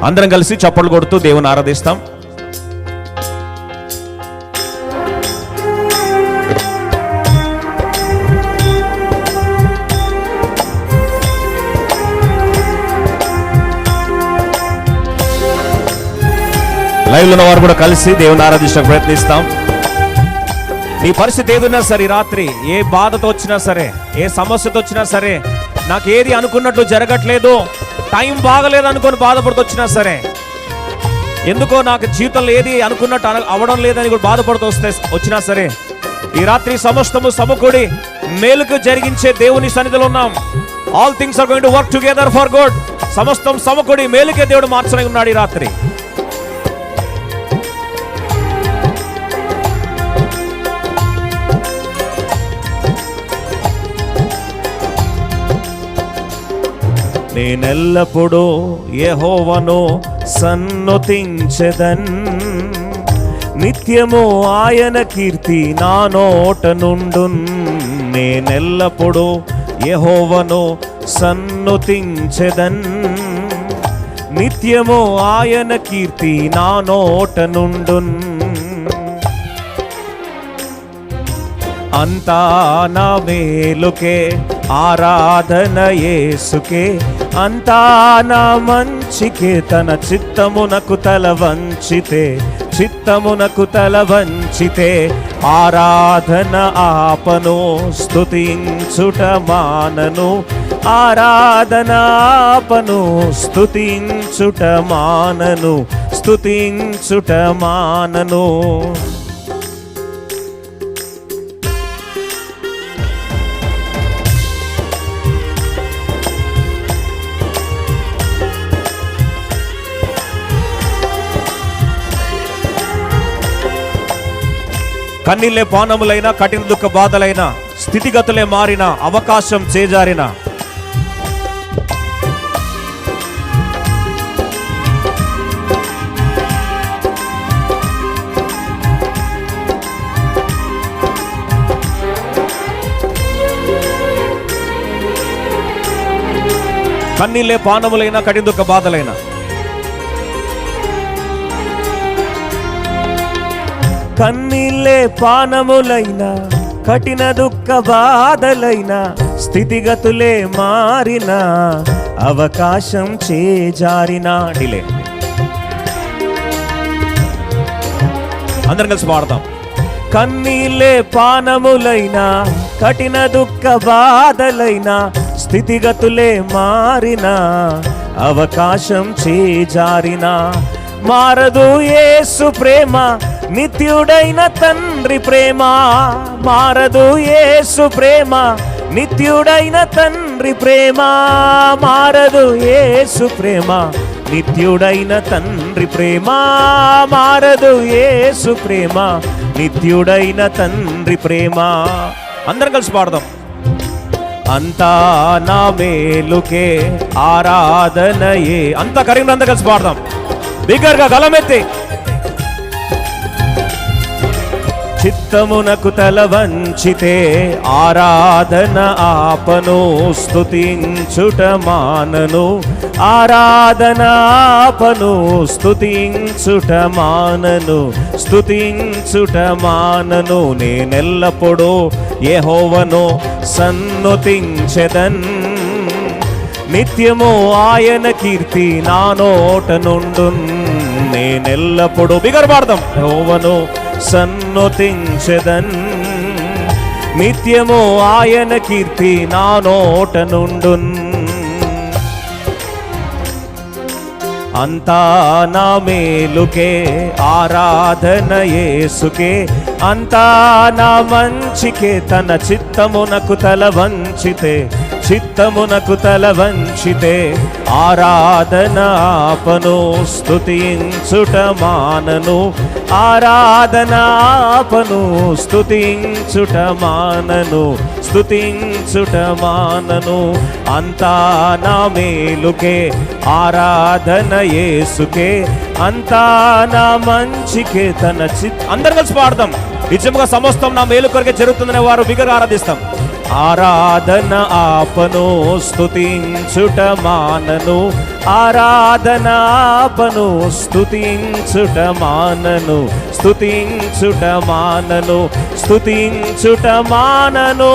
అందరం కలిసి చప్పట్లు కొడుతూ దేవుని ఆరాధిస్తాం. లైవ్లో ఉన్న వారు కూడా కలిసి దేవుని ఆరాధించడానికి ప్రయత్నిస్తాం. నీ పరిస్థితి ఏదున్నా సరే, రాత్రి ఏ బాధతో వచ్చినా సరే, ఏ సమస్యతో వచ్చినా సరే, నాకు ఏది అనుకున్నట్లు జరగట్లేదు, టైం బాగలేదు అనుకొని బాధపడుతూ వచ్చినా సరే, ఎందుకో నాకు జీవితంలో ఏది అనుకున్నట్టు అవ్వడం లేదని కూడా బాధపడుతూ వచ్చినా సరే, ఈ రాత్రి సమస్తము సమకూడి మేలుకు జరిగించే దేవుని సన్నిధిలో ఉన్నాం. All things are going to work together for good. సమస్తం సమకూడి మేలుకే దేవుడు మార్చడానికి ఉన్నాడు ఈ రాత్రి. నేనెల్లప్పుడూ యెహోవాను సన్నుతించెదన్, నిత్యము ఆయన కీర్తి నా నోట నుండున్. నేనెల్లప్పుడూ యెహోవాను సన్నుతించెదన్, నిత్యము ఆయన కీర్తి నా నోట నుండున్. అంతా నా మేలుకే ఆరాధన యేసుకే, అంతా నా మంచికే. తన చిత్తమునకు తల వంచితే, చిత్తమునకు తల వంచితే, ఆరాధన ఆపను స్తుతించుట మానను. ఆరాధన ఆపను స్తుతించుట మానను, స్తుతించుట మానను. కన్నీళ్ళే పానములైన, కఠిన దుఃఖ బాధలైన, స్థితిగతులే మారిన, అవకాశం చేజారిన, కన్నీళ్ళే పానములైన, కఠిన దుఃఖ బాధలైన, కన్నీళ్ళే పానములైన, కఠిన దుఃఖ బాధలైన, స్థితిగతులే మారిన, అవకాశం చేజారిన. డిలే. అందరం కలిసి పాడతాం. కన్నీళ్ళే పానములైన, కఠిన దుఃఖ బాధలైన, స్థితిగతులే మారిన, అవకాశం చేజారిన. మారదు యేసు ప్రేమ, నిత్యుడైన తండ్రి ప్రేమ. మారదు యేసు ప్రేమ, నిత్యుడైన తండ్రి ప్రేమ. మారదు యేసు ప్రేమ, నిత్యుడైన తండ్రి ప్రేమ. మారదు యేసు ప్రేమ, నిత్యుడైన తండ్రి ప్రేమ. అందరం కలిసి పాడదాం. అంతా నా మేలుకే ఆరాధనయే. అంతా కరీంనగర్ అందరం కలిసి పాడదాం బిగ్గరగా గలమెత్తి. చిత్తమునకు తల వంచితే, ఆరాధన ఆపను స్తుతించుట మానను. ఆరాధన ఆపను స్తుతించుట మానను, స్తుతించుట మానను. నేనెల్లప్పుడూ యెహోవాను సన్నుతించెదన్, నిత్యము ఆయన కీర్తి నా నోట నుండున్. నేనెల్లప్పుడూ బిగ్గర పాడదాం. యెహోవాను సన్నుతించెదన్, నిత్యము ఆయన కీర్తి నా నోట నుండున్. అంతా నా మేలుకే ఆరాధన యేసుకే, అంతా నా మంచికే. తన చిత్తమునకు తల వంచితే, చిత్తమునకు తల వంచితే, ఆరాధన ఆపను స్తుతించుట మానను. ఆరాధన ఆపను స్తుతించుట మానను, స్తుతించుట మానను. అంతా నా మేలుకే ఆరాధన యేసుకే, అంతా నా మంచికే. తన అందరం కలిసి పాడదాం. నిజంగా సమస్తం నా మేలు కొరకే జరుగుతుందనే వారు బిగ్గరగా ఆరాధిస్తాం. ఆరాధన ఆపను స్తుతించుట మానను, ఆరాధన ఆపను స్తుతించుట మానను, స్తుతించుట మానను, స్తుతించుట మానను.